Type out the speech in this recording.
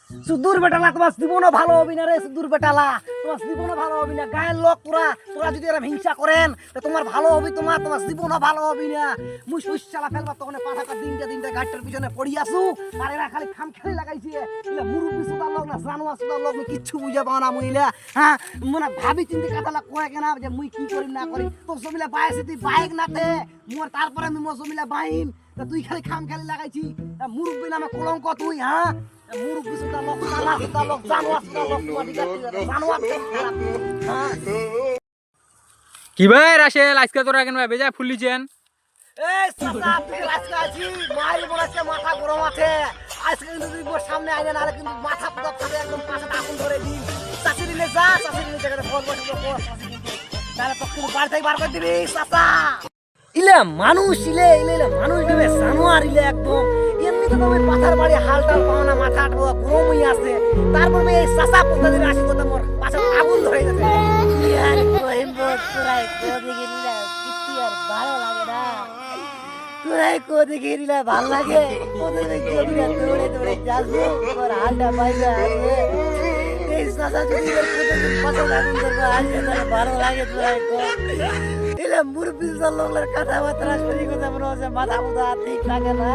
সুদূর বেটালা তোমার জীবনও ভালো হবি না রে, সুদূর বেটালা তোমার জীবনও ভালো হবি না। গায়ের লোক তোরা তোরা যদি এরকম হিংসা করেন তো তোমার ভালো হবি, তোমার তোমার জীবনও ভালো হবি না। মুস চালা ফেলবা তখন পাঠাটা দিনটা গাড়িটার পিছনে পড়ি আসু, আর এরা খালি খাম খেলে লাগাইছে। মুরব্বী সুদার লোক না জানোয়া সুদার লোক কিচ্ছু বুঝে পাও না মহিলা। হ্যাঁ মানে ভাবি চিন্তি কাতালা করে কেনা যে মুই কি করিম না করি। তোর জমিলা বাইছে তুই বাইক না দে মোর, তারপরে আমি মোর জমিলা বাইম, তুই খালি খাম খেলে লাগাইছি। মুরব্বী নামে কলঙ্ক তুই। হ্যাঁ মুরব্বী সুদার লোক সালা সুদার লোক জানোয়া সুদার লোক জানোয়া। কি ভাই রাশেল, আজকে তোরা কেন বেজা ফুলিছেন? এই সাদা তুই আজকে আছি মাইল বলেছে মাথা গরম আছে। আজকে কিন্তু তুই মোর সামনে আইনা না কিন্তু মাথা পুরো খাবে একদম পাশে আগুন ধরে দিন। চাচি দিলে যা, চাচি দিলে জায়গাতে ফোন বসে পড়, তাহলে তো কিন্তু বাড়ি থেকে বার করে দিবি চাচা। ইলে মানুষ ইলে মানুষ দেবে জানোয়ার ইলে একদম। এমনি তো তুমি পাথার বাড়ি হালটাল পাও না, মাথা গরম হয়ে আছে, তারপরে এই চাচা কোথা দিলে আসি কথা মোর পাশে আগুন ধরে গেছে। ইয়ার কইম তোরাই কোদি গিলা কিচ্ছু আর ভালো লাগে না, তোরাই কোদি গিলা ভালো লাগে। কোদি গিলা দৌড়ে দৌড়ে যাবো তোর হালটা পাইবা আছে। এই চাচা যদি কোদিন পছন্দ আগুন ধরবো আসে তাহলে ভালো লাগে। তোরাই কো এলে মুরব্বী লোকের কথাবার্তা শুনি কথা মনে হচ্ছে মাথা মুথা ঠিক থাকে না।